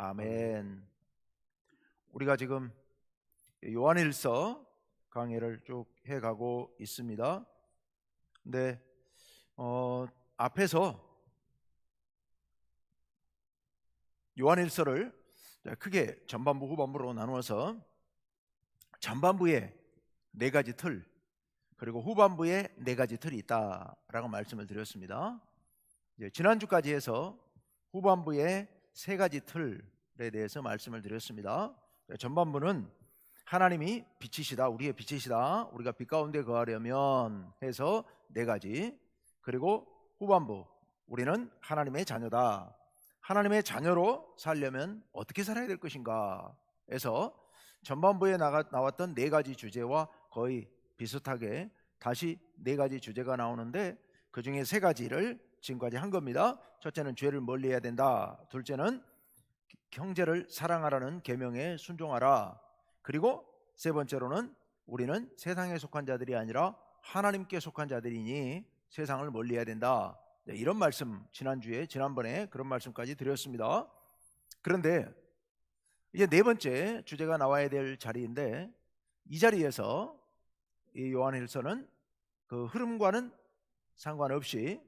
아멘. 아멘. 우리가 지금 요한일서 강해를 쭉 해가고 있습니다. 근데 앞에서 요한일서를 크게 전반부 후반부로 나누어서 전반부에 네 가지 틀, 그리고 후반부에 네 가지 틀이 있다라고 말씀을 드렸습니다. 지난주까지 해서 후반부에 세 가지 틀에 대해서 말씀을 드렸습니다. 전반부는 하나님이 빛이시다, 우리의 빛이시다, 우리가 빛 가운데 거하려면 해서 네 가지. 그리고 후반부, 우리는 하나님의 자녀다, 하나님의 자녀로 살려면 어떻게 살아야 될 것인가 해서 전반부에 나왔던 네 가지 주제와 거의 비슷하게 다시 네 가지 주제가 나오는데, 그 중에 세 가지를 지금까지 한 겁니다. 첫째는 죄를 멀리해야 된다, 둘째는 형제를 사랑하라는 계명에 순종하라, 그리고 세 번째로는 우리는 세상에 속한 자들이 아니라 하나님께 속한 자들이니 세상을 멀리해야 된다. 이런 말씀 지난번에 그런 말씀까지 드렸습니다. 그런데 이제 네 번째 주제가 나와야 될 자리인데, 이 자리에서 이 요한일서는 그 흐름과는 상관없이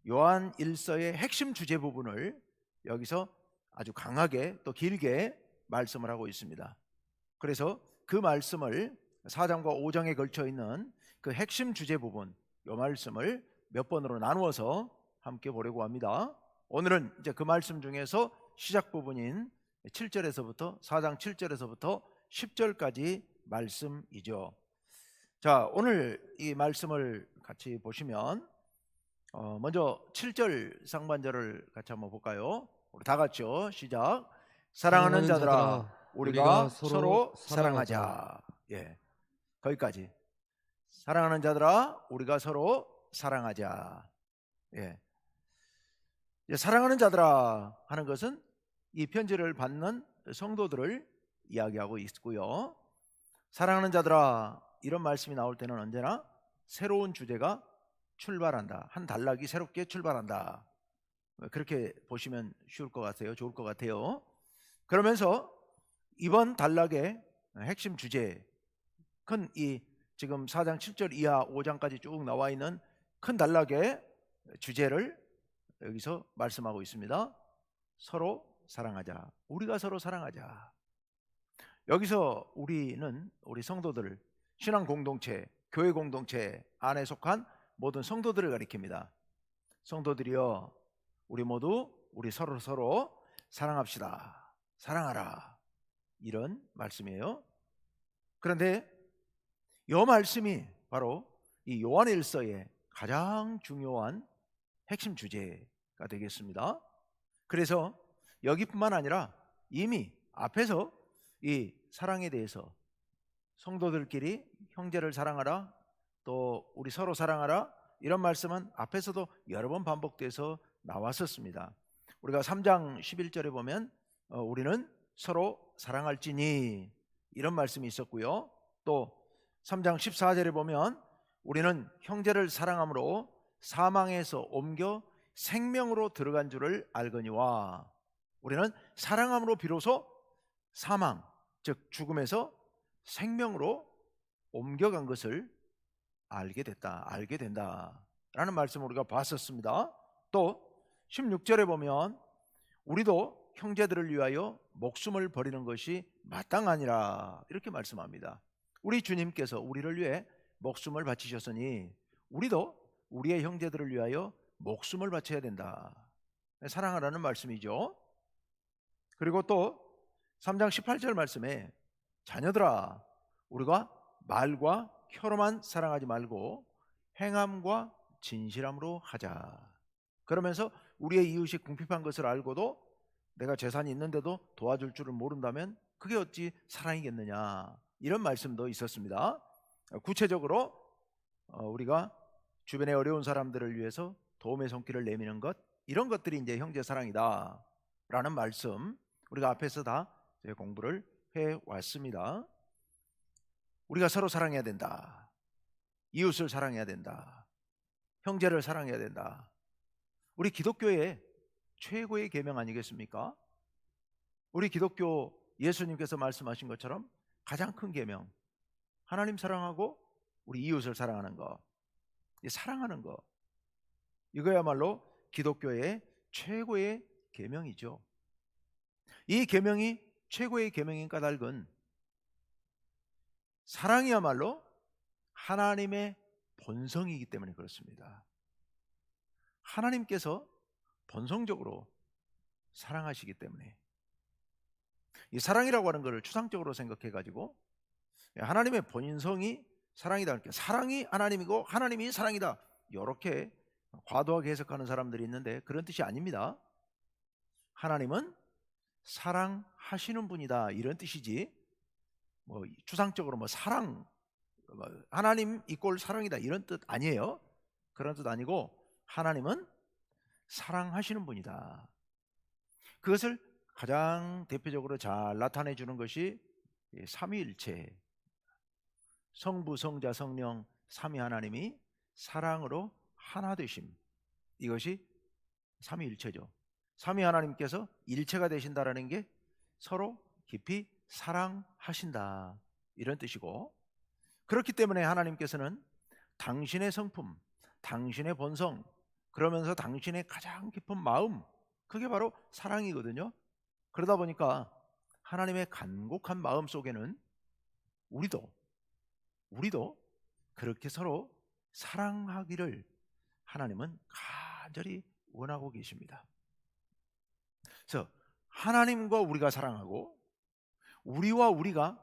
요한일서의 핵심 주제 부분을 여기서 아주 강하게 또 길게 말씀을 하고 있습니다. 그래서 그 말씀을 4장과 5장에 걸쳐 있는 그 핵심 주제 부분, 이 말씀을 몇 번으로 나누어서 함께 보려고 합니다. 오늘은 이제 그 말씀 중에서 시작 부분인 7절에서부터 4장 7절에서부터 10절까지 말씀이죠. 자, 오늘 이 말씀을 같이 보시면 먼저 7절 상반절을 같이 한번 볼까요? 우리 다 같이요. 시작. 사랑하는 자들아, 우리가 서로 사랑하자. 예, 거기까지. 사랑하는 자들아, 우리가 서로 사랑하자. 예, 사랑하는 자들아 하는 것은 이 편지를 받는 성도들을 이야기하고 있고요. 사랑하는 자들아, 이런 말씀이 나올 때는 언제나 새로운 주제가 출발한다, 한 단락이 새롭게 출발한다, 그렇게 보시면 쉬울 것 같아요. 좋을 것 같아요. 그러면서 이번 단락의 핵심 주제, 큰 이 지금 4장 7절 이하 5장까지 쭉 나와 있는 큰 단락의 주제를 여기서 말씀하고 있습니다. 서로 사랑하자. 우리가 서로 사랑하자. 여기서 우리는 우리 성도들, 신앙 공동체, 교회 공동체 안에 속한 모든 성도들을 가리킵니다. 성도들이여, 우리 모두 우리 서로 사랑합시다. 사랑하라. 이런 말씀이에요. 그런데 이 말씀이 바로 이 요한일서의 가장 중요한 핵심 주제가 되겠습니다. 그래서 여기뿐만 아니라 이미 앞에서 이 사랑에 대해서 성도들끼리 형제를 사랑하라, 또 우리 서로 사랑하라, 이런 말씀은 앞에서도 여러 번 반복돼서 나왔었습니다. 우리가 3장 11절에 보면 우리는 서로 사랑할지니, 이런 말씀이 있었고요. 또 3장 14절에 보면 우리는 형제를 사랑함으로 사망에서 옮겨 생명으로 들어간 줄을 알거니와, 우리는 사랑함으로 비로소 사망, 즉 죽음에서 생명으로 옮겨간 것을 알게 된다라는 말씀을 우리가 봤었습니다. 또 16절에 보면 우리도 형제들을 위하여 목숨을 버리는 것이 마땅하니라, 이렇게 말씀합니다. 우리 주님께서 우리를 위해 목숨을 바치셨으니 우리도 우리의 형제들을 위하여 목숨을 바쳐야 된다. 사랑하라는 말씀이죠. 그리고 또 3장 18절 말씀에 자녀들아, 우리가 말과 혀로만 사랑하지 말고 행함과 진실함으로 하자. 그러면서 우리의 이웃이 궁핍한 것을 알고도 내가 재산이 있는데도 도와줄 줄을 모른다면 그게 어찌 사랑이겠느냐, 이런 말씀도 있었습니다. 구체적으로 우리가 주변의 어려운 사람들을 위해서 도움의 손길을 내미는 것, 이런 것들이 이제 형제 사랑이다 라는 말씀, 우리가 앞에서 다 공부를 해왔습니다. 우리가 서로 사랑해야 된다, 이웃을 사랑해야 된다, 형제를 사랑해야 된다. 우리 기독교의 최고의 계명 아니겠습니까? 우리 기독교 예수님께서 말씀하신 것처럼 가장 큰 계명, 하나님 사랑하고 우리 이웃을 사랑하는 거, 이 사랑하는 거, 이거야말로 기독교의 최고의 계명이죠. 이 계명이 최고의 계명인 까닭은 사랑이야말로 하나님의 본성이기 때문에 그렇습니다. 하나님께서 본성적으로 사랑하시기 때문에, 이 사랑이라고 하는 것을 추상적으로 생각해 가지고 하나님의 본성이 사랑이다, 그러니까 사랑이 하나님이고 하나님이 사랑이다, 이렇게 과도하게 해석하는 사람들이 있는데 그런 뜻이 아닙니다. 하나님은 사랑하시는 분이다, 이런 뜻이지 추상적으로 사랑, 하나님 이꼴 사랑이다, 이런 뜻 아니에요. 그런 뜻 아니고 하나님은 사랑하시는 분이다. 그것을 가장 대표적으로 잘 나타내 주는 것이 삼위일체, 성부, 성자, 성령 삼위 하나님이 사랑으로 하나 되심, 이것이 삼위일체죠. 삼위 하나님께서 일체가 되신다라는 게 서로 깊이 사랑하신다, 이런 뜻이고, 그렇기 때문에 하나님께서는 당신의 성품, 당신의 본성, 그러면서 당신의 가장 깊은 마음, 그게 바로 사랑이거든요. 그러다 보니까 하나님의 간곡한 마음 속에는 우리도 그렇게 서로 사랑하기를 하나님은 간절히 원하고 계십니다. 그래서 하나님과 우리가 사랑하고 우리와 우리가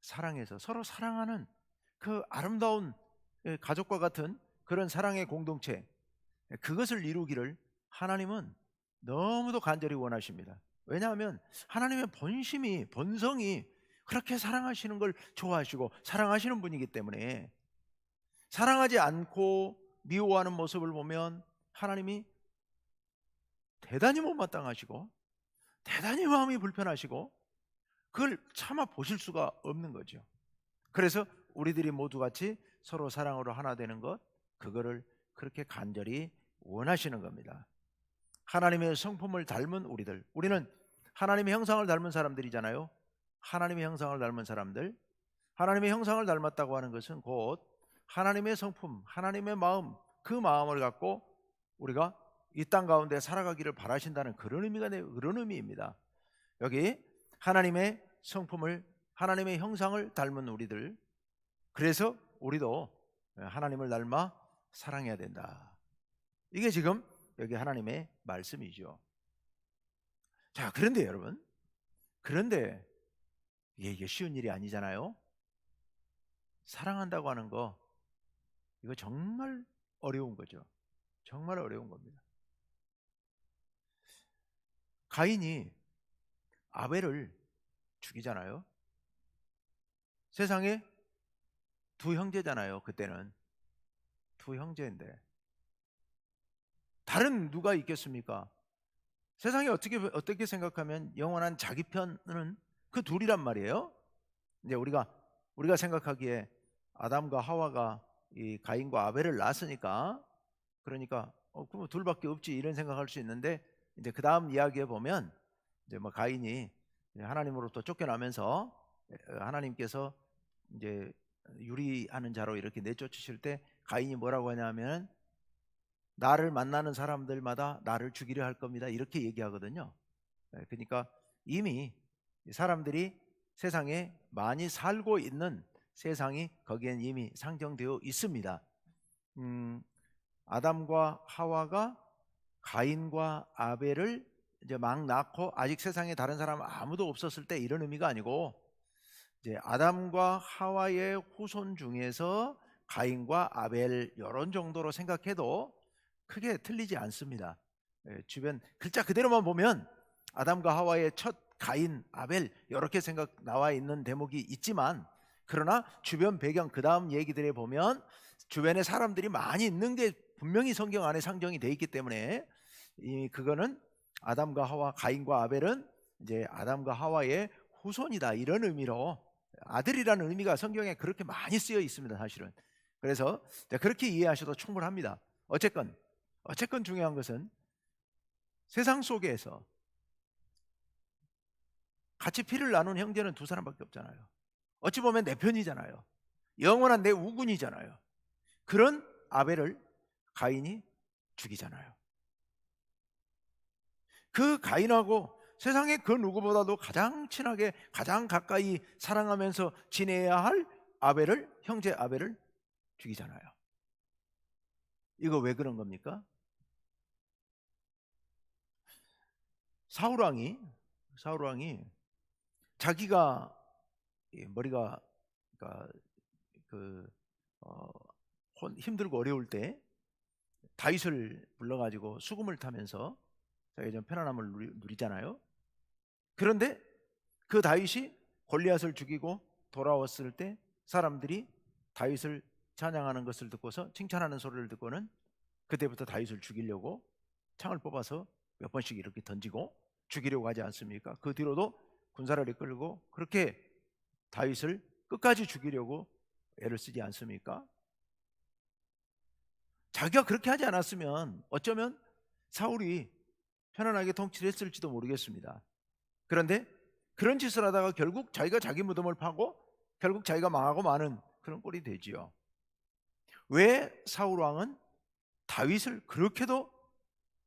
사랑해서 서로 사랑하는 그 아름다운 가족과 같은 그런 사랑의 공동체, 그것을 이루기를 하나님은 너무도 간절히 원하십니다. 왜냐하면 하나님의 본성이 그렇게 사랑하시는 걸 좋아하시고 사랑하시는 분이기 때문에, 사랑하지 않고 미워하는 모습을 보면 하나님이 대단히 못마땅하시고 대단히 마음이 불편하시고 그걸 차마 보실 수가 없는 거죠. 그래서 우리들이 모두 같이 서로 사랑으로 하나 되는 것, 그거를 그렇게 간절히 원하시는 겁니다. 하나님의 성품을 닮은 우리는 하나님의 형상을 닮은 사람들이잖아요. 하나님의 형상을 닮은 사람들, 하나님의 형상을 닮았다고 하는 것은 곧 하나님의 성품, 하나님의 마음, 그 마음을 갖고 우리가 이 땅 가운데 살아가기를 바라신다는 그런 의미입니다. 여기 하나님의 성품을, 하나님의 형상을 닮은 우리들, 그래서 우리도 하나님을 닮아 사랑해야 된다, 이게 지금 여기 하나님의 말씀이죠. 자, 그런데 여러분, 그런데 이게 쉬운 일이 아니잖아요. 사랑한다고 하는 거, 이거 정말 어려운 거죠. 정말 어려운 겁니다. 가인이 아벨을 죽이잖아요. 세상에 두 형제잖아요. 그때는 두 형제인데 다른 누가 있겠습니까? 세상에 어떻게 생각하면 영원한 자기 편은 그 둘이란 말이에요. 이제 우리가 생각하기에 아담과 하와가 이 가인과 아벨을 낳았으니까, 그러니까 그럼 둘밖에 없지, 이런 생각할 수 있는데, 이제 그 다음 이야기에 보면 이제 가인이 하나님으로부터 쫓겨나면서 하나님께서 이제 유리하는 자로 이렇게 내쫓으실 때 가인이 뭐라고 하냐면, 나를 만나는 사람들마다 나를 죽이려 할 겁니다, 이렇게 얘기하거든요. 그러니까 이미 사람들이 세상에 많이 살고 있는 세상이 거기엔 이미 상정되어 있습니다. 아담과 하와가 가인과 아벨을 이제 막 낳고 아직 세상에 다른 사람 아무도 없었을 때, 이런 의미가 아니고 이제 아담과 하와의 후손 중에서 가인과 아벨, 이런 정도로 생각해도 크게 틀리지 않습니다. 주변 글자 그대로만 보면 아담과 하와의 첫 가인, 아벨, 이렇게 생각 나와 있는 대목이 있지만, 그러나 주변 배경, 그 다음 얘기들에 보면 주변에 사람들이 많이 있는 게 분명히 성경 안에 상정이 되어 있기 때문에, 그거는 아담과 하와, 가인과 아벨은 이제 아담과 하와의 후손이다, 이런 의미로, 아들이라는 의미가 성경에 그렇게 많이 쓰여 있습니다, 사실은. 그래서 그렇게 이해하셔도 충분합니다. 어쨌건 중요한 것은 세상 속에서 같이 피를 나눈 형제는 두 사람밖에 없잖아요. 어찌 보면 내 편이잖아요. 영원한 내 우군이잖아요. 그런 아벨을 가인이 죽이잖아요. 그 가인하고 세상에 그 누구보다도 가장 친하게 가장 가까이 사랑하면서 지내야 할 아벨을, 형제 아벨을 죽이잖아요. 이거 왜 그런 겁니까? 사울왕이 자기가 머리가 그러니까 힘들고 어려울 때 다윗을 불러가지고 수금을 타면서 자기가 좀 편안함을 누리잖아요. 그런데 그 다윗이 골리앗을 죽이고 돌아왔을 때 사람들이 다윗을 찬양하는 것을 듣고서, 칭찬하는 소리를 듣고는 그때부터 다윗을 죽이려고 창을 뽑아서 몇 번씩 이렇게 던지고 죽이려고 하지 않습니까? 그 뒤로도 군사를 이끌고 그렇게 다윗을 끝까지 죽이려고 애를 쓰지 않습니까? 자기가 그렇게 하지 않았으면 어쩌면 사울이 편안하게 통치를 했을지도 모르겠습니다. 그런데 그런 짓을 하다가 결국 자기가 자기 무덤을 파고 결국 자기가 망하고 마는 그런 꼴이 되지요. 왜 사울왕은 다윗을 그렇게도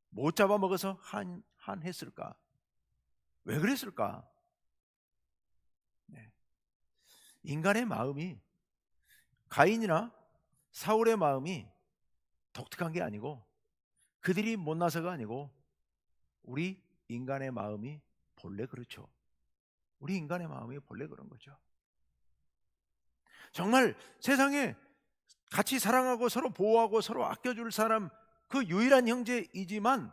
못 잡아먹어서 한했을까? 왜 그랬을까? 네. 인간의 마음이, 가인이나 사울의 마음이 독특한 게 아니고 그들이 못나서가 아니고 우리 인간의 마음이 본래 그렇죠. 우리 인간의 마음이 본래 그런 거죠. 정말 세상에 같이 사랑하고 서로 보호하고 서로 아껴줄 사람, 그 유일한 형제이지만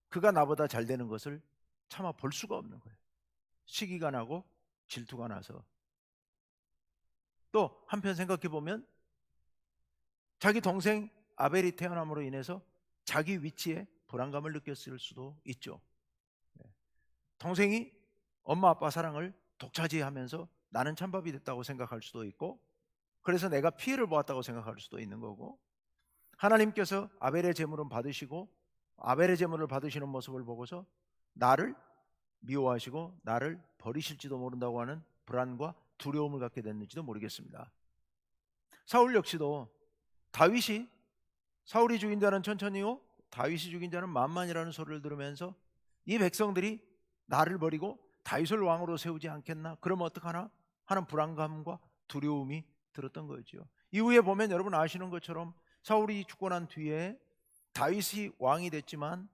그가 나보다 잘 되는 것을 차마 볼 수가 없는 거예요. 시기가 나고 질투가 나서. 또 한편 생각해 보면 자기 동생 아벨이 태어남으로 인해서 자기 위치에 불안감을 느꼈을 수도 있죠. 동생이 엄마 아빠 사랑을 독차지하면서 나는 찬밥이 됐다고 생각할 수도 있고, 그래서 내가 피해를 보았다고 생각할 수도 있는 거고, 하나님께서 아벨의 제물은 받으시고 아벨의 제물을 받으시는 모습을 보고서 나를 미워하시고 나를 버리실지도 모른다고 하는 불안과 두려움을 갖게 됐는지도 모르겠습니다. 사울 역시도 다윗이, 사울이 죽인 자는 천천히요 다윗이 죽인 자는 만만이라는 소리를 들으면서 이 백성들이 나를 버리고 다윗을 왕으로 세우지 않겠나, 그러면 어떡하나 하는 불안감과 두려움이 들었던 거죠. 이후에 보면 여러분 아시는 것처럼 사울이 죽고 난 뒤에 다윗이 왕이 됐지만,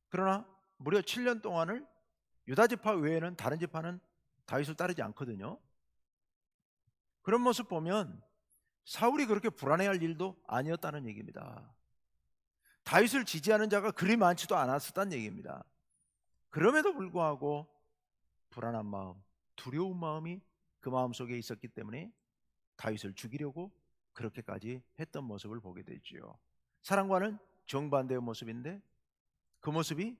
그러나 무려 7년 동안을 유다 지파 외에는 다른 지파는 다윗을 따르지 않거든요. 그런 모습 보면 사울이 그렇게 불안해할 일도 아니었다는 얘기입니다. 다윗을 지지하는 자가 그리 많지도 않았었다는 얘기입니다. 그럼에도 불구하고 불안한 마음, 두려운 마음이 그 마음 속에 있었기 때문에 다윗을 죽이려고 그렇게까지 했던 모습을 보게 되지요. 사랑과는 정반대의 모습인데 그 모습이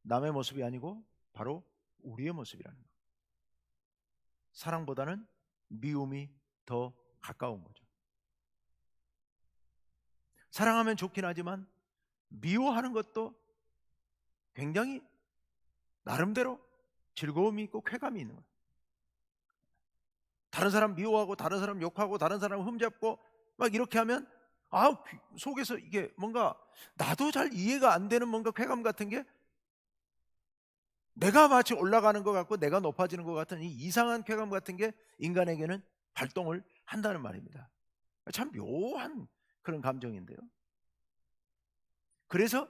남의 모습이 아니고 바로 우리의 모습이라는 것. 사랑보다는 미움이 더 가까운 거죠. 사랑하면 좋긴 하지만 미워하는 것도 굉장히 나름대로 즐거움이 있고 쾌감이 있는 거예요. 다른 사람 미워하고 다른 사람 욕하고 다른 사람 흠잡고 막 이렇게 하면 속에서 이게 뭔가 나도 잘 이해가 안 되는 뭔가 쾌감 같은 게, 내가 마치 올라가는 것 같고 내가 높아지는 것 같은 이 이상한 쾌감 같은 게 인간에게는 발동을 한다는 말입니다. 참 묘한 그런 감정인데요. 그래서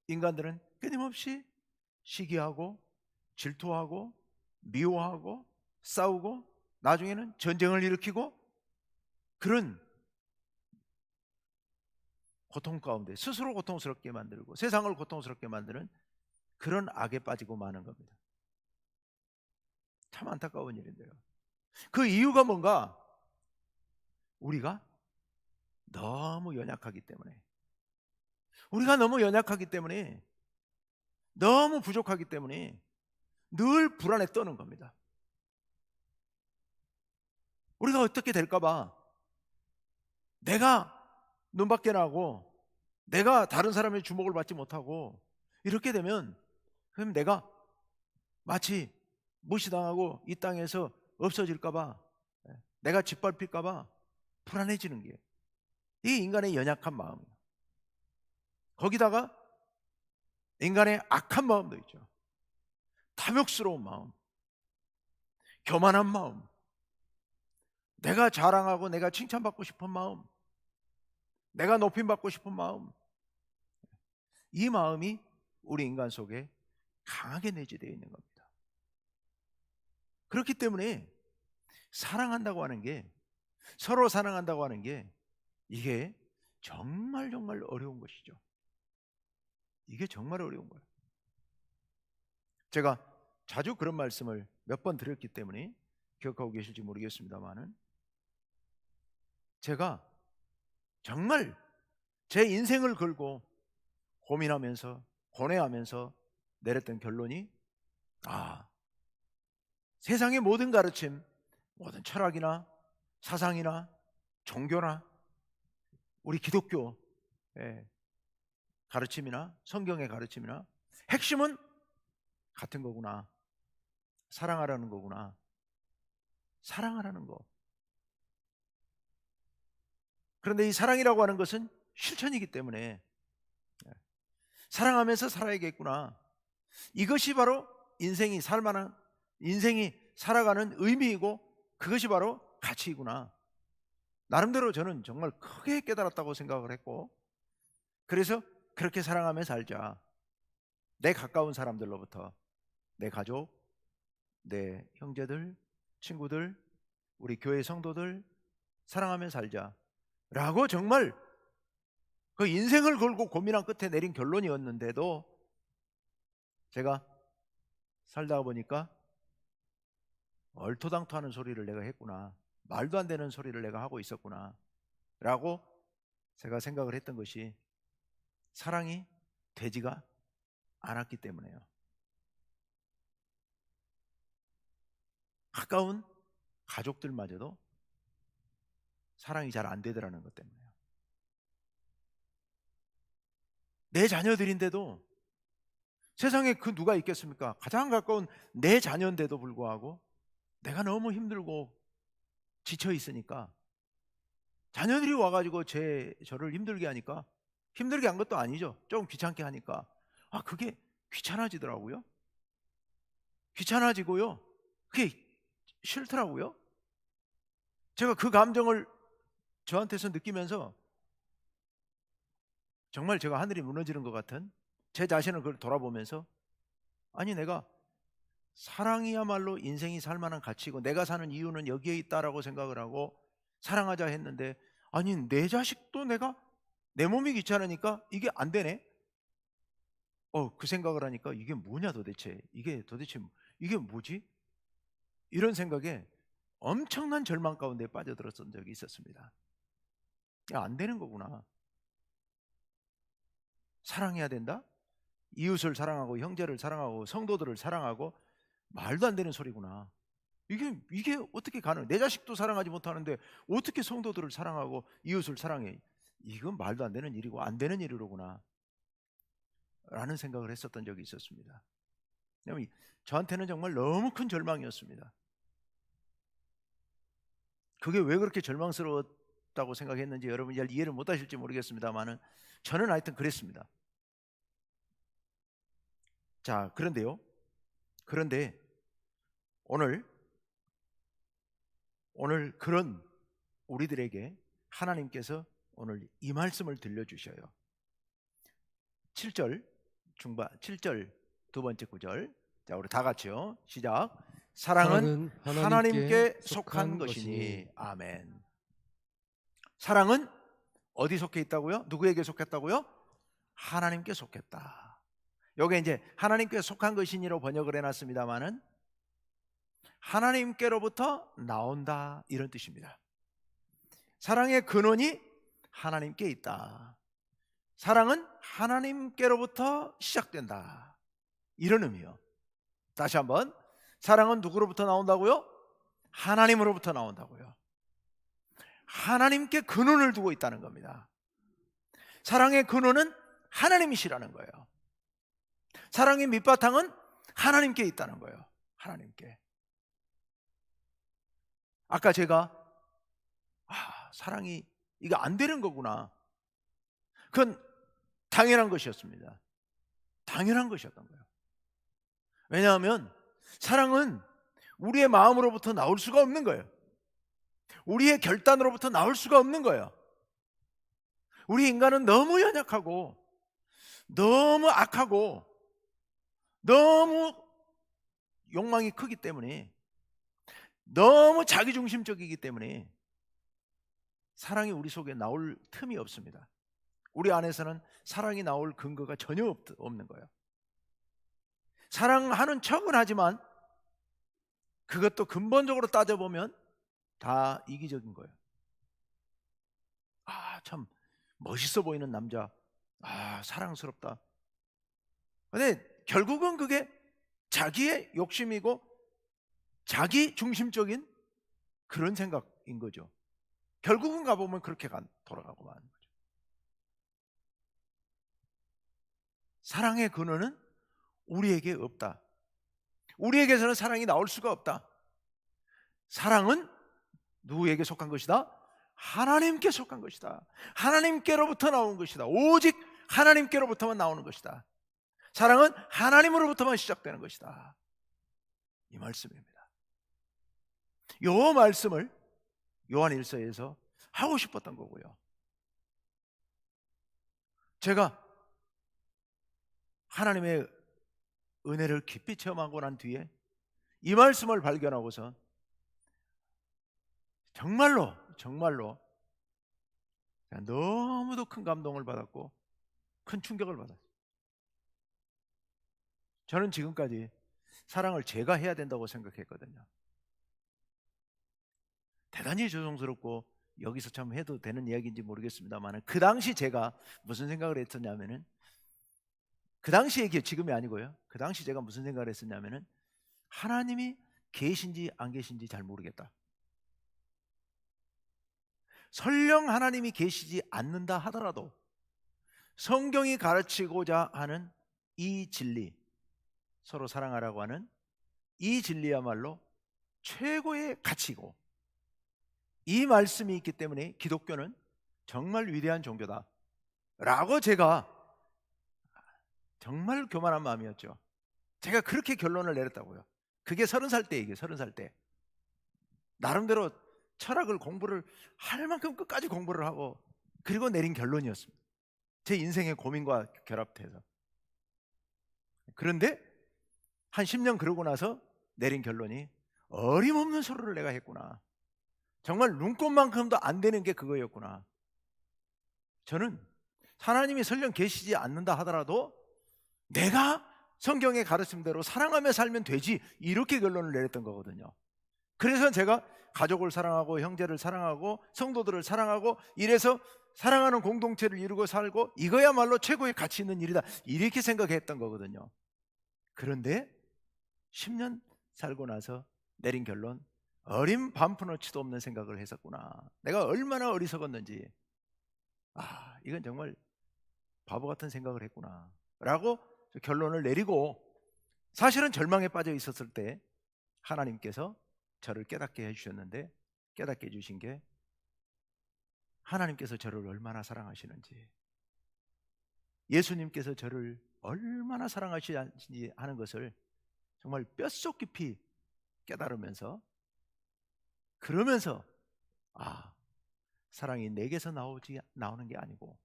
인간들은 끊임없이 시기하고 질투하고 미워하고 싸우고 나중에는 전쟁을 일으키고 그런 고통 가운데 스스로 고통스럽게 만들고 세상을 고통스럽게 만드는 그런 악에 빠지고 마는 겁니다. 참 안타까운 일인데요. 그 이유가 뭔가? 우리가 너무 연약하기 때문에, 우리가 너무 연약하기 때문에, 너무 부족하기 때문에 늘 불안에 떠는 겁니다. 우리가 어떻게 될까봐 내가 눈밖에 나고 내가 다른 사람의 주목을 받지 못하고 이렇게 되면 그럼 내가 마치 무시당하고 이 땅에서 없어질까봐, 내가 짓밟힐까봐 불안해지는 게 이 인간의 연약한 마음이에요. 거기다가 인간의 악한 마음도 있죠. 탐욕스러운 마음, 교만한 마음, 내가 자랑하고 내가 칭찬받고 싶은 마음, 내가 높임받고 싶은 마음, 이 마음이 우리 인간 속에 강하게 내재되어 있는 겁니다. 그렇기 때문에 사랑한다고 하는 게, 서로 사랑한다고 하는 게, 이게 정말 어려운 것이죠. 이게 정말 어려운 거예요. 제가 자주 그런 말씀을 몇 번 드렸기 때문에 기억하고 계실지 모르겠습니다만은, 제가 정말 제 인생을 걸고 고민하면서 고뇌하면서 내렸던 결론이, 세상의 모든 가르침, 모든 철학이나 사상이나 종교나 우리 기독교 가르침이나 성경의 가르침이나 핵심은 같은 거구나. 사랑하라는 거구나. 사랑하라는 거. 그런데 이 사랑이라고 하는 것은 실천이기 때문에 사랑하면서 살아야겠구나. 이것이 바로 인생이 살아가는 의미이고, 그것이 바로 가치이구나. 나름대로 저는 정말 크게 깨달았다고 생각을 했고, 그래서 그렇게 사랑하며 살자. 내 가까운 사람들로부터, 내 가족, 내 형제들, 친구들, 우리 교회 성도들 사랑하며 살자 라고 정말 그 인생을 걸고 고민한 끝에 내린 결론이었는데도, 제가 살다가 보니까 얼토당토하는 소리를 내가 했구나, 말도 안 되는 소리를 내가 하고 있었구나 라고 제가 생각을 했던 것이, 사랑이 되지가 않았기 때문에요. 가까운 가족들마저도 사랑이 잘 안 되더라는 것 때문에요. 내 자녀들인데도, 세상에 그 누가 있겠습니까? 가장 가까운 내 자녀인데도 불구하고 내가 너무 힘들고 지쳐 있으니까, 자녀들이 와가지고 저를 힘들게 하니까, 힘들게 한 것도 아니죠. 조금 귀찮게 하니까 그게 귀찮아지더라고요. 귀찮아지고요, 그게 싫더라고요. 제가 그 감정을 저한테서 느끼면서 정말 제가 하늘이 무너지는 것 같은 제 자신을 그걸 돌아보면서, 아니 내가 사랑이야말로 인생이 살만한 가치고 내가 사는 이유는 여기에 있다라고 생각을 하고 사랑하자 했는데, 아니 내 자식도 내가 내 몸이 귀찮으니까 이게 안 되네. 그 생각을 하니까 이게 뭐냐 도대체, 이게 뭐지? 이런 생각에 엄청난 절망 가운데 빠져들었던 적이 있었습니다. 안 되는 거구나. 사랑해야 된다? 이웃을 사랑하고 형제를 사랑하고 성도들을 사랑하고, 말도 안 되는 소리구나. 이게 어떻게 가능해? 내 자식도 사랑하지 못하는데 어떻게 성도들을 사랑하고 이웃을 사랑해? 이건 말도 안 되는 일이고 안 되는 일이로구나 라는 생각을 했었던 적이 있었습니다. 저한테는 정말 너무 큰 절망이었습니다. 그게 왜 그렇게 절망스러웠다고 생각했는지 여러분이 잘 이해를 못하실지 모르겠습니다만, 저는 하여튼 그랬습니다. 자, 그런데 오늘 그런 우리들에게 하나님께서 오늘 이 말씀을 들려주셔요. 7절 두 번째 구절. 자, 우리 다 같이요. 시작. 사랑은 하나님께 속한 것이니. 아멘. 사랑은 어디 속해 있다고요? 누구에게 속했다고요? 하나님께 속했다. 여기 이제 하나님께 속한 것이니로 번역을 해놨습니다만은, 하나님께로부터 나온다 이런 뜻입니다. 사랑의 근원이 하나님께 있다. 사랑은 하나님께로부터 시작된다 이런 의미요. 다시 한번, 사랑은 누구로부터 나온다고요? 하나님으로부터 나온다고요. 하나님께 근원을 두고 있다는 겁니다. 사랑의 근원은 하나님이시라는 거예요. 사랑의 밑바탕은 하나님께 있다는 거예요. 하나님께. 아까 제가 사랑이 이거 안 되는 거구나. 그건 당연한 것이었습니다. 당연한 것이었던 거예요. 왜냐하면 사랑은 우리의 마음으로부터 나올 수가 없는 거예요. 우리의 결단으로부터 나올 수가 없는 거예요. 우리 인간은 너무 연약하고 너무 악하고 너무 욕망이 크기 때문에, 너무 자기중심적이기 때문에 사랑이 우리 속에 나올 틈이 없습니다. 우리 안에서는 사랑이 나올 근거가 전혀 없는 거예요. 사랑하는 척은 하지만 그것도 근본적으로 따져보면 다 이기적인 거예요. 참 멋있어 보이는 남자, 사랑스럽다. 근데 결국은 그게 자기의 욕심이고 자기 중심적인 그런 생각인 거죠. 결국은 가보면 그렇게 돌아가고 마는 거죠. 사랑의 근원은 우리에게 없다. 우리에게서는 사랑이 나올 수가 없다. 사랑은 누구에게 속한 것이다? 하나님께 속한 것이다. 하나님께로부터 나온 것이다. 오직 하나님께로부터만 나오는 것이다. 사랑은 하나님으로부터만 시작되는 것이다. 이 말씀입니다. 이 말씀을 요한 1서에서 하고 싶었던 거고요. 제가 하나님의 은혜를 깊이 체험하고 난 뒤에 이 말씀을 발견하고서 정말로 너무도 큰 감동을 받았고 큰 충격을 받았어요. 저는 지금까지 사랑을 제가 해야 된다고 생각했거든요. 대단히 죄송스럽고 여기서 참 해도 되는 이야기인지 모르겠습니다만, 그 당시 제가 무슨 생각을 했었냐면은, 그 당시 얘기 지금이 아니고요. 그 당시 제가 무슨 생각을 했었냐면은, 하나님이 계신지 안 계신지 잘 모르겠다. 설령 하나님이 계시지 않는다 하더라도 성경이 가르치고자 하는 이 진리, 서로 사랑하라고 하는 이 진리야말로 최고의 가치고, 이 말씀이 있기 때문에 기독교는 정말 위대한 종교다 라고 제가, 정말 교만한 마음이었죠. 제가 그렇게 결론을 내렸다고요. 그게 30살 때 얘기예요. 30살 때 나름대로 철학을 공부를 할 만큼 끝까지 공부를 하고, 그리고 내린 결론이었습니다. 제 인생의 고민과 결합돼서. 그런데 한 10년 그러고 나서 내린 결론이, 어림없는 소리를 내가 했구나. 정말 눈꽃만큼도 안 되는 게 그거였구나. 저는 하나님이 설령 계시지 않는다 하더라도 내가 성경의 가르침대로 사랑하며 살면 되지, 이렇게 결론을 내렸던 거거든요. 그래서 제가 가족을 사랑하고 형제를 사랑하고 성도들을 사랑하고 이래서 사랑하는 공동체를 이루고 살고, 이거야말로 최고의 가치 있는 일이다, 이렇게 생각했던 거거든요. 그런데 10년 살고 나서 내린 결론, 어린 반푼어치도 없는 생각을 했었구나. 내가 얼마나 어리석었는지, 이건 정말 바보 같은 생각을 했구나 라고 결론을 내리고, 사실은 절망에 빠져 있었을 때 하나님께서 저를 깨닫게 해주셨는데, 깨닫게 해주신 게 하나님께서 저를 얼마나 사랑하시는지, 예수님께서 저를 얼마나 사랑하시는지 하는 것을 정말 뼛속 깊이 깨달으면서, 그러면서 사랑이 내게서 나오는 게 아니고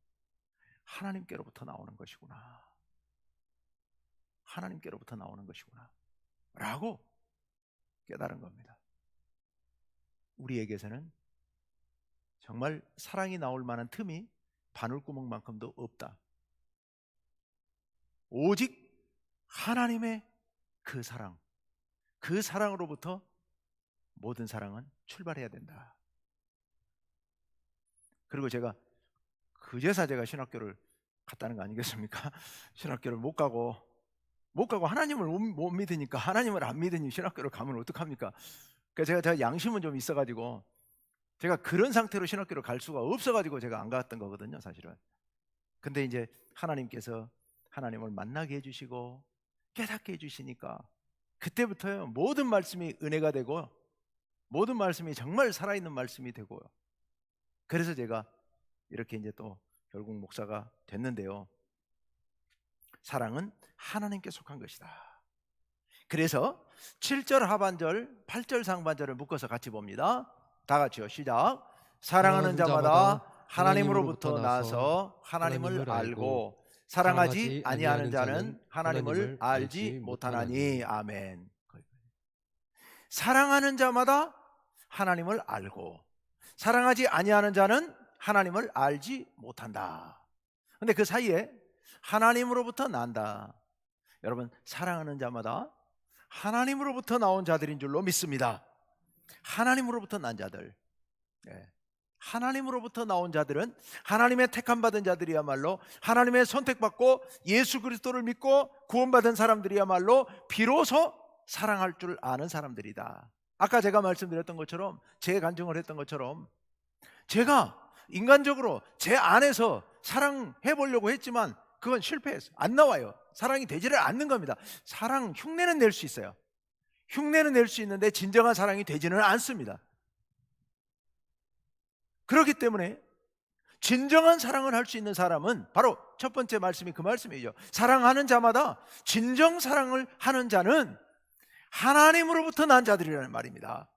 하나님께로부터 나오는 것이구나, 하나님께로부터 나오는 것이구나 라고 깨달은 겁니다. 우리에게서는 정말 사랑이 나올 만한 틈이 바늘구멍만큼도 없다. 오직 하나님의 그 사랑, 그 사랑으로부터 모든 사랑은 출발해야 된다. 그리고 제가 그제서 제가 신학교를 갔다는 거 아니겠습니까? 신학교를 못 가고 하나님을 못 믿으니까, 하나님을 안 믿으니 신학교를 가면 어떡합니까? 그래서 제가 양심은 좀 있어가지고, 제가 그런 상태로 신학교를 갈 수가 없어가지고 제가 안 갔던 거거든요, 사실은. 근데 이제 하나님께서 하나님을 만나게 해주시고 깨닫게 해주시니까 그때부터요 모든 말씀이 은혜가 되고 모든 말씀이 정말 살아있는 말씀이 되고요. 그래서 제가 이렇게 이제 또 결국 목사가 됐는데요. 사랑은 하나님께 속한 것이다. 그래서 7절 하반절 8절 상반절을 묶어서 같이 봅니다. 다 같이요, 시작. 사랑하는 자마다 하나님으로부터 나서 하나님을 알고 사랑하지 아니하는 자는 하나님을 알지 못하나니. 아멘. 사랑하는 자마다 하나님을 알고 사랑하지 아니하는 자는 하나님을 알지 못한다. 근데 그 사이에 하나님으로부터 난다. 여러분, 사랑하는 자마다 하나님으로부터 나온 자들인 줄로 믿습니다. 하나님으로부터 난 자들, 하나님으로부터 나온 자들은 하나님의 택함 받은 자들이야말로 하나님의 선택받고 예수 그리스도를 믿고 구원받은 사람들이야말로 비로소 사랑할 줄 아는 사람들이다. 아까 제가 말씀드렸던 것처럼, 제 간증을 했던 것처럼, 제가 인간적으로 제 안에서 사랑해 보려고 했지만 그건 실패했어요. 안 나와요. 사랑이 되지를 않는 겁니다. 사랑 흉내는 낼 수 있어요. 흉내는 낼 수 있는데 진정한 사랑이 되지는 않습니다. 그렇기 때문에 진정한 사랑을 할 수 있는 사람은 바로 첫 번째 말씀이 그 말씀이죠. 사랑하는 자마다, 진정 사랑을 하는 자는 하나님으로부터 난 자들이라는 말입니다.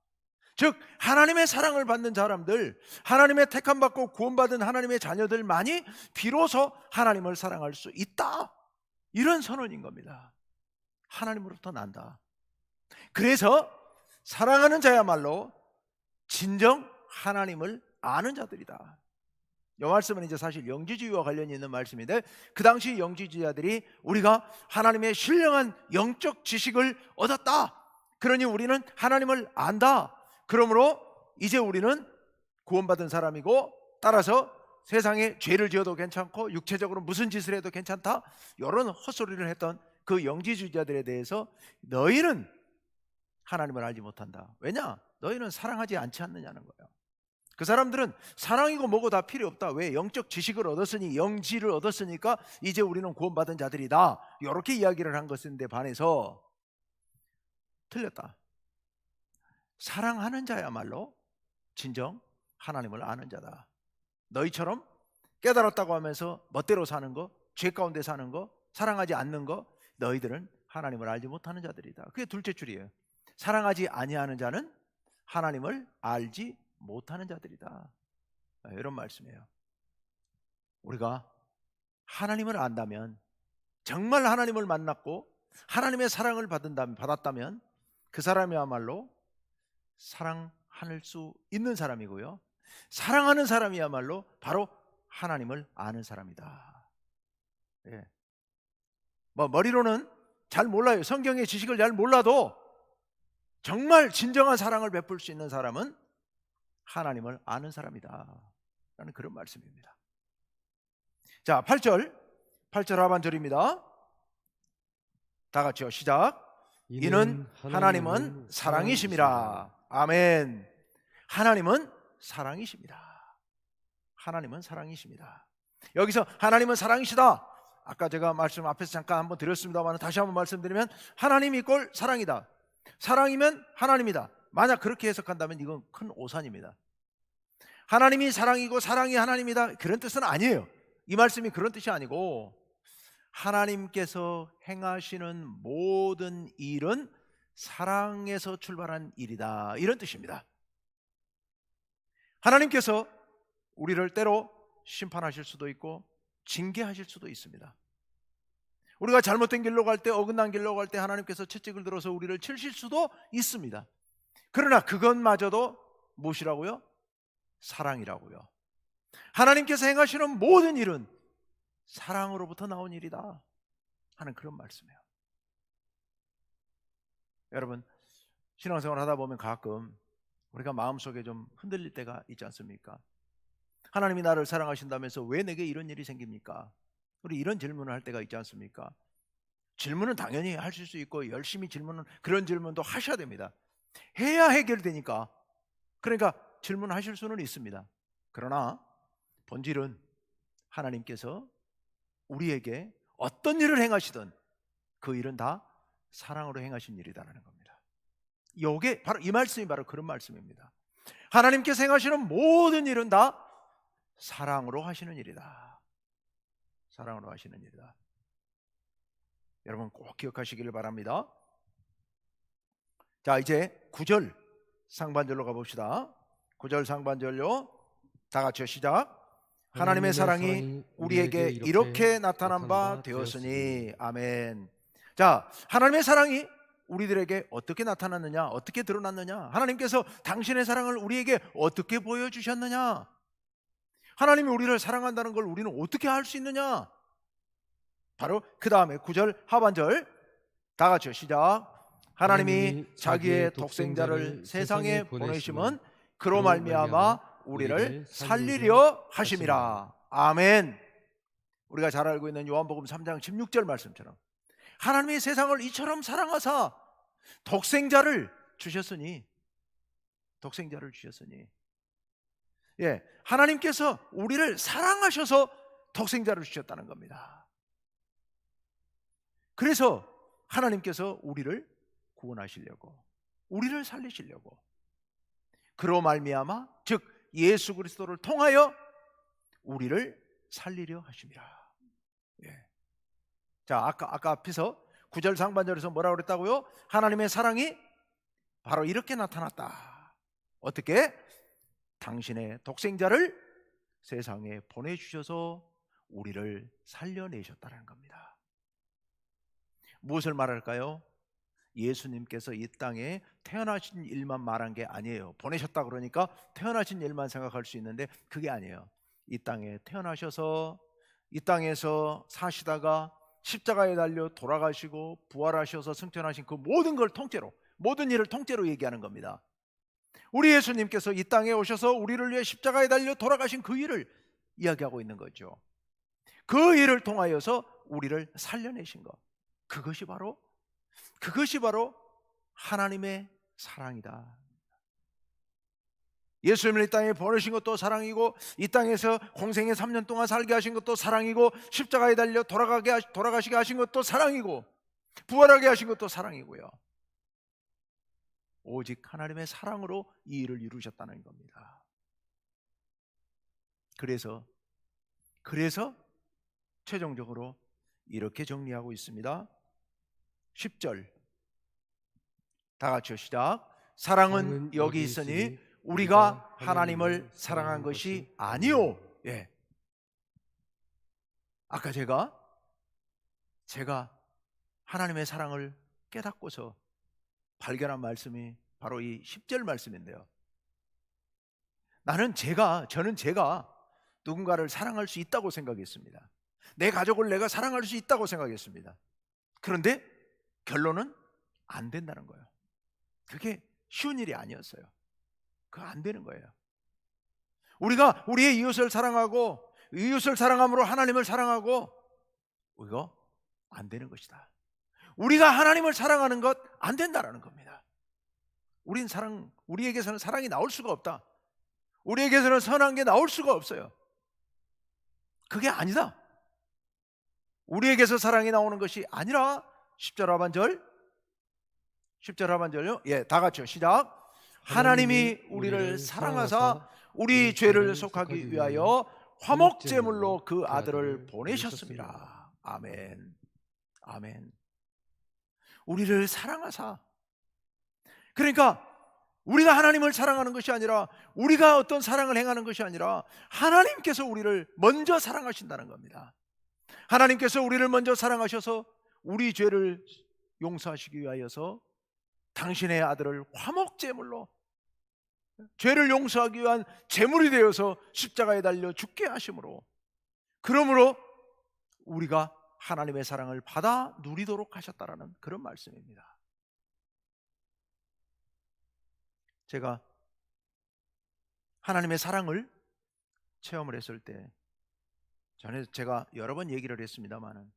즉 하나님의 사랑을 받는 사람들, 하나님의 택함받고 구원받은 하나님의 자녀들만이 비로소 하나님을 사랑할 수 있다, 이런 선언인 겁니다. 하나님으로부터 난다. 그래서 사랑하는 자야말로 진정 하나님을 아는 자들이다. 이 말씀은 이제 사실 영지주의와 관련이 있는 말씀인데, 그 당시 영지주의자들이 우리가 하나님의 신령한 영적 지식을 얻었다, 그러니 우리는 하나님을 안다, 그러므로 이제 우리는 구원받은 사람이고 따라서 세상에 죄를 지어도 괜찮고 육체적으로 무슨 짓을 해도 괜찮다, 이런 헛소리를 했던 그 영지주의자들에 대해서 너희는 하나님을 알지 못한다. 왜냐? 너희는 사랑하지 않지 않느냐는 거예요. 그 사람들은 사랑이고 뭐고 다 필요 없다. 왜? 영적 지식을 얻었으니, 영지를 얻었으니까 이제 우리는 구원받은 자들이다, 이렇게 이야기를 한 것인데 반해서 틀렸다. 사랑하는 자야말로 진정 하나님을 아는 자다. 너희처럼 깨달았다고 하면서 멋대로 사는 거, 죄 가운데 사는 거, 사랑하지 않는 거, 너희들은 하나님을 알지 못하는 자들이다. 그게 둘째 줄이에요. 사랑하지 아니하는 자는 하나님을 알지 못하는 자들이다, 이런 말씀이에요. 우리가 하나님을 안다면, 정말 하나님을 만났고 하나님의 사랑을 받았다면 그 사람이야말로 사랑할 수 있는 사람이고요, 사랑하는 사람이야말로 바로 하나님을 아는 사람이다. 머리로는 잘 몰라요. 성경의 지식을 잘 몰라도 정말 진정한 사랑을 베풀 수 있는 사람은 하나님을 아는 사람이다 라는 그런 말씀입니다. 자, 8절 하반절입니다. 다 같이요, 시작. 이는 하나님은 사랑이심이라. 아멘. 하나님은 사랑이십니다. 하나님은 사랑이십니다. 여기서 하나님은 사랑이시다, 아까 제가 말씀 앞에서 잠깐 한번 드렸습니다만 다시 한번 말씀드리면, 하나님이 이꼴 사랑이다, 사랑이면 하나님이다. 만약 그렇게 해석한다면 이건 큰 오산입니다. 하나님이 사랑이고 사랑이 하나님이다, 그런 뜻은 아니에요. 이 말씀이 그런 뜻이 아니고, 하나님께서 행하시는 모든 일은 사랑에서 출발한 일이다, 이런 뜻입니다. 하나님께서 우리를 때로 심판하실 수도 있고 징계하실 수도 있습니다. 우리가 잘못된 길로 갈 때, 어긋난 길로 갈 때 하나님께서 채찍을 들어서 우리를 치실 수도 있습니다. 그러나 그것마저도 무엇이라고요? 사랑이라고요. 하나님께서 행하시는 모든 일은 사랑으로부터 나온 일이다 하는 그런 말씀이에요. 여러분, 신앙생활 하다 보면 가끔 우리가 마음속에 좀 흔들릴 때가 있지 않습니까? 하나님이 나를 사랑하신다면서 왜 내게 이런 일이 생깁니까? 우리 이런 질문을 할 때가 있지 않습니까? 질문은 당연히 하실 수 있고 열심히 그런 질문도 하셔야 됩니다. 해야 해결되니까. 그러니까 질문하실 수는 있습니다. 그러나 본질은 하나님께서 우리에게 어떤 일을 행하시든 그 일은 다 사랑으로 행하신 일이다라는 겁니다. 이게 바로 이 말씀이 바로 그런 말씀입니다. 하나님께서 행하시는 모든 일은 다 사랑으로 하시는 일이다. 사랑으로 하시는 일이다. 여러분 꼭 기억하시기를 바랍니다. 자, 이제 9절 상반절로 가봅시다. 9절 상반절요. 다 같이 시작. 하나님의 사랑이 우리에게 이렇게 나타난 바 되었으니. 아멘. 자, 하나님의 사랑이 우리들에게 어떻게 나타났느냐, 어떻게 드러났느냐, 하나님께서 당신의 사랑을 우리에게 어떻게 보여주셨느냐, 하나님이 우리를 사랑한다는 걸 우리는 어떻게 알 수 있느냐. 바로 그 다음에 9절 하반절 다 같이 시작. 하나님이 자기의 독생자를 세상에 보내심은 그로 말미암아 우리를 살리려 하심이라. 아멘. 우리가 잘 알고 있는 요한복음 3장 16절 말씀처럼 하나님이 세상을 이처럼 사랑하사 독생자를 주셨으니, 독생자를 주셨으니, 예, 하나님께서 우리를 사랑하셔서 독생자를 주셨다는 겁니다. 그래서 하나님께서 우리를 구원하시려고, 우리를 살리시려고, 그로 말미암아 즉 예수 그리스도를 통하여 우리를 살리려 하심이라. 예. 자, 아까 앞에서 9절 상반절에서 뭐라고 그랬다고요? 하나님의 사랑이 바로 이렇게 나타났다. 어떻게? 당신의 독생자를 세상에 보내주셔서 우리를 살려내셨다는 겁니다. 무엇을 말할까요? 예수님께서 이 땅에 태어나신 일만 말한 게 아니에요. 보내셨다 그러니까 태어나신 일만 생각할 수 있는데 그게 아니에요. 이 땅에 태어나셔서 이 땅에서 사시다가 십자가에 달려 돌아가시고 부활하셔서 승천하신 그 모든 걸 통째로, 모든 일을 통째로 얘기하는 겁니다. 우리 예수님께서 이 땅에 오셔서 우리를 위해 십자가에 달려 돌아가신 그 일을 이야기하고 있는 거죠. 그 일을 통하여서 우리를 살려내신 것, 그것이 바로 하나님의 사랑이다. 예수님을 이 땅에 보내신 것도 사랑이고, 이 땅에서 공생애 3년 동안 살게 하신 것도 사랑이고, 십자가에 달려 돌아가시게 하신 것도 사랑이고, 부활하게 하신 것도 사랑이고요. 오직 하나님의 사랑으로 이 일을 이루셨다는 겁니다. 그래서 최종적으로 이렇게 정리하고 있습니다. 10절 다 같이 시작. 사랑은 여기 있으니 우리가 하나님을 사랑한 것이 아니요. 예. 아까 제가 하나님의 사랑을 깨닫고서 발견한 말씀이 바로 이 10절 말씀인데요. 저는 제가 누군가를 사랑할 수 있다고 생각했습니다. 내 가족을 내가 사랑할 수 있다고 생각했습니다. 그런데 결론은 안 된다는 거예요. 그게 쉬운 일이 아니었어요. 그거 안 되는 거예요. 우리가 우리의 이웃을 사랑하고 이웃을 사랑함으로 하나님을 사랑하고, 이거 안 되는 것이다. 우리가 하나님을 사랑하는 것 안 된다라는 겁니다. 우리에게서는 사랑이 나올 수가 없다. 우리에게서는 선한 게 나올 수가 없어요. 그게 아니다. 우리에게서 사랑이 나오는 것이 아니라 10절 하반절요. 예, 다 같이요. 시작. 하나님이 우리를 사랑하사 우리 죄를 속하기 위하여 화목제물로 그 아들을 보내셨습니다. 아멘. 아멘. 우리를 사랑하사, 그러니까 우리가 하나님을 사랑하는 것이 아니라, 우리가 어떤 사랑을 행하는 것이 아니라 하나님께서 우리를 먼저 사랑하신다는 겁니다. 하나님께서 우리를 먼저 사랑하셔서 우리 죄를 용서하시기 위하여서 당신의 아들을 화목제물로, 죄를 용서하기 위한 제물이 되어서 십자가에 달려 죽게 하심으로, 그러므로 우리가 하나님의 사랑을 받아 누리도록 하셨다라는 그런 말씀입니다. 제가 하나님의 사랑을 체험을 했을 때, 전에 제가 여러 번 얘기를 했습니다만은,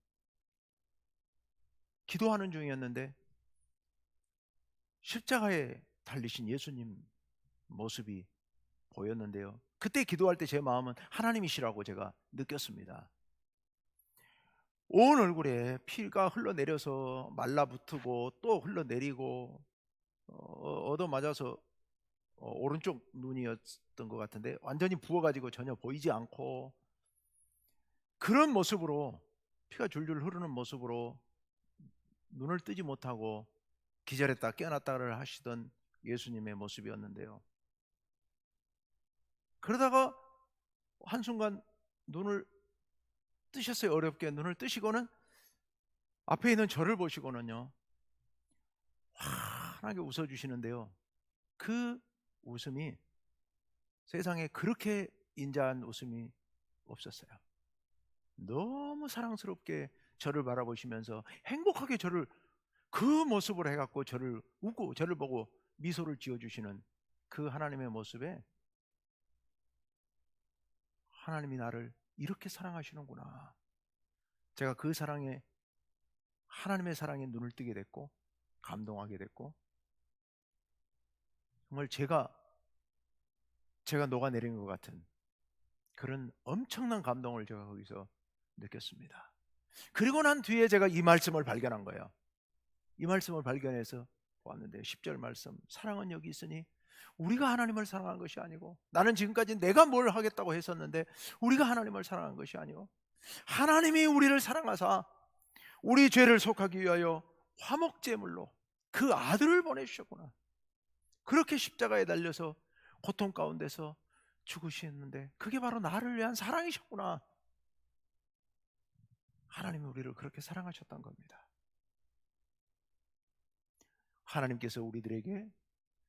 기도하는 중이었는데 십자가에 달리신 예수님 모습이 보였는데요, 그때 기도할 때 제 마음은 하나님이시라고 제가 느꼈습니다. 온 얼굴에 피가 흘러내려서 말라붙고 또 흘러내리고 얻어맞아서 오른쪽 눈이었던 것 같은데 완전히 부어가지고 전혀 보이지 않고 그런 모습으로 피가 줄줄 흐르는 모습으로 눈을 뜨지 못하고 기절했다 깨어났다를 하시던 예수님의 모습이었는데요. 그러다가 한순간 눈을 뜨셨어요. 어렵게 눈을 뜨시고는 앞에 있는 저를 보시고는요 환하게 웃어주시는데요. 그 웃음이 세상에 그렇게 인자한 웃음이 없었어요. 너무 사랑스럽게 저를 바라보시면서 행복하게 저를 그 모습으로 해갖고 저를 웃고 저를 보고 미소를 지어주시는 그 하나님의 모습에 하나님이 나를 이렇게 사랑하시는구나. 제가 그 사랑에 하나님의 사랑에 눈을 뜨게 됐고 감동하게 됐고 정말 제가 녹아내린 것 같은 그런 엄청난 감동을 제가 거기서 느꼈습니다. 그리고 난 뒤에 제가 이 말씀을 발견한 거예요. 이 말씀을 발견해서 보았는데 10절 말씀, 사랑은 여기 있으니 우리가 하나님을 사랑한 것이 아니고, 나는 지금까지 내가 뭘 하겠다고 했었는데 우리가 하나님을 사랑한 것이 아니고 하나님이 우리를 사랑하사 우리 죄를 속하기 위하여 화목제물로 그 아들을 보내주셨구나. 그렇게 십자가에 달려서 고통 가운데서 죽으시는데 그게 바로 나를 위한 사랑이셨구나. 하나님이 우리를 그렇게 사랑하셨던 겁니다. 하나님께서 우리들에게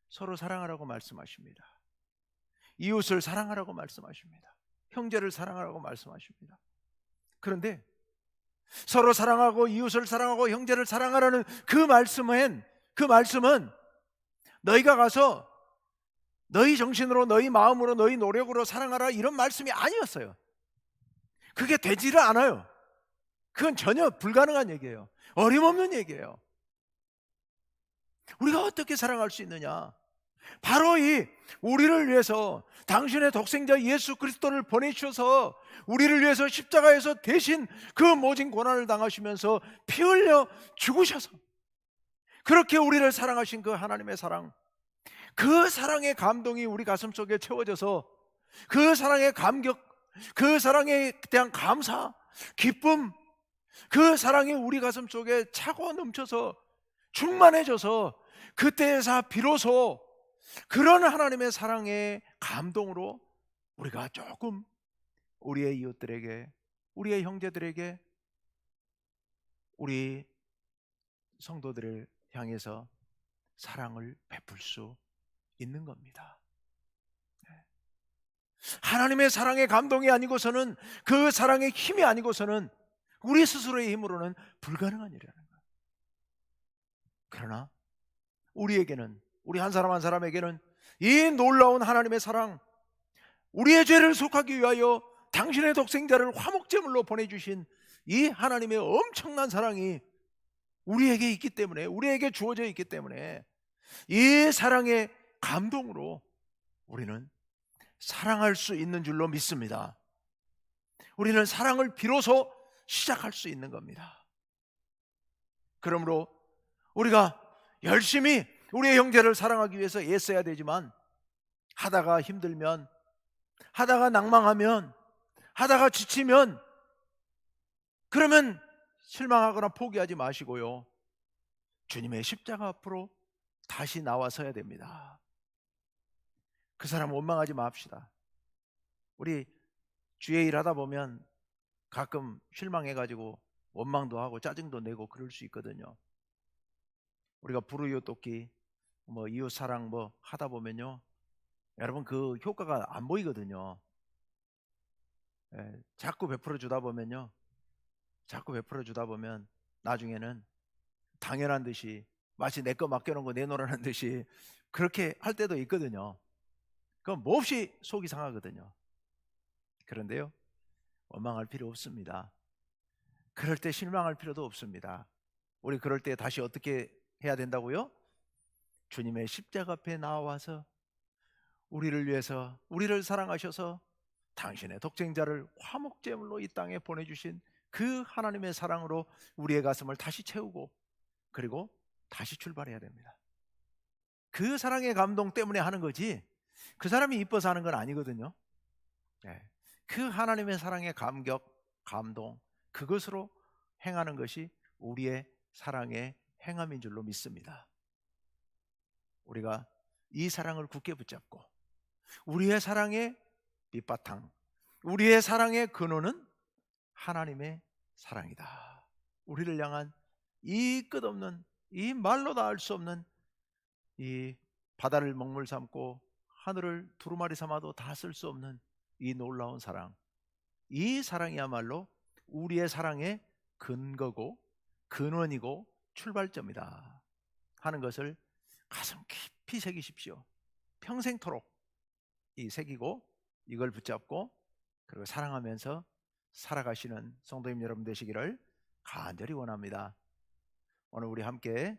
서로 사랑하라고 말씀하십니다. 이웃을 사랑하라고 말씀하십니다. 형제를 사랑하라고 말씀하십니다. 그런데 서로 사랑하고 이웃을 사랑하고 형제를 사랑하라는 그 말씀은 너희가 가서 너희 정신으로 너희 마음으로 너희 노력으로 사랑하라 이런 말씀이 아니었어요. 그게 되지를 않아요. 그건 전혀 불가능한 얘기예요. 어림없는 얘기예요. 우리가 어떻게 사랑할 수 있느냐? 바로 이 우리를 위해서 당신의 독생자 예수 그리스도를 보내주셔서 우리를 위해서 십자가에서 대신 그 모진 고난을 당하시면서 피 흘려 죽으셔서 그렇게 우리를 사랑하신 그 하나님의 사랑, 그 사랑의 감동이 우리 가슴속에 채워져서 그 사랑의 감격, 그 사랑에 대한 감사, 기쁨, 그 사랑이 우리 가슴속에 차고 넘쳐서 충만해져서 그때에서 비로소 그런 하나님의 사랑의 감동으로 우리가 조금 우리의 이웃들에게, 우리의 형제들에게, 우리 성도들을 향해서 사랑을 베풀 수 있는 겁니다. 하나님의 사랑의 감동이 아니고서는, 그 사랑의 힘이 아니고서는 우리 스스로의 힘으로는 불가능한 일이라는 거예요. 그러나 우리에게는, 우리 한 사람 한 사람에게는 이 놀라운 하나님의 사랑, 우리의 죄를 속하기 위하여 당신의 독생자를 화목제물로 보내주신 이 하나님의 엄청난 사랑이 우리에게 있기 때문에, 우리에게 주어져 있기 때문에 이 사랑의 감동으로 우리는 사랑할 수 있는 줄로 믿습니다. 우리는 사랑을 비로소 시작할 수 있는 겁니다. 그러므로 우리가 열심히 우리의 형제를 사랑하기 위해서 애써야 되지만, 하다가 힘들면, 하다가 낭망하면, 하다가 지치면, 그러면 실망하거나 포기하지 마시고요, 주님의 십자가 앞으로 다시 나와서야 됩니다. 그 사람 원망하지 맙시다. 우리 주의 일 하다 보면 가끔 실망해가지고 원망도 하고 짜증도 내고 그럴 수 있거든요. 우리가 불우이웃 돕기, 이웃 사랑 하다 보면요, 여러분 그 효과가 안 보이거든요. 자꾸 베풀어 주다 보면요, 나중에는 당연한 듯이, 마치 내 거 맡겨놓은 거 내놓으라는 듯이 그렇게 할 때도 있거든요. 그건 몹시 속이 상하거든요. 그런데요, 원망할 필요 없습니다. 그럴 때 실망할 필요도 없습니다. 우리 그럴 때 다시 어떻게 해야 된다고요? 주님의 십자가 앞에 나와서 우리를 위해서, 우리를 사랑하셔서 당신의 독생자를 화목제물로 이 땅에 보내주신 그 하나님의 사랑으로 우리의 가슴을 다시 채우고 그리고 다시 출발해야 됩니다. 그 사랑의 감동 때문에 하는 거지 그 사람이 이뻐서 하는 건 아니거든요. 네. 그 하나님의 사랑의 감격, 감동 그것으로 행하는 것이 우리의 사랑의 행함인 줄로 믿습니다. 우리가 이 사랑을 굳게 붙잡고 우리의 사랑의 밑바탕, 우리의 사랑의 근원은 하나님의 사랑이다. 우리를 향한 이 끝없는, 이 말로 다 알 수 없는 이 바다를 먹물 삼고 하늘을 두루마리 삼아도 다 쓸 수 없는 이 놀라운 사랑, 이 사랑이야말로 우리의 사랑의 근거고 근원이고 출발점이다 하는 것을 가슴 깊이 새기십시오. 평생토록 이 새기고 이걸 붙잡고 그리고 사랑하면서 살아가시는 성도님 여러분 되시기를 간절히 원합니다. 오늘 우리 함께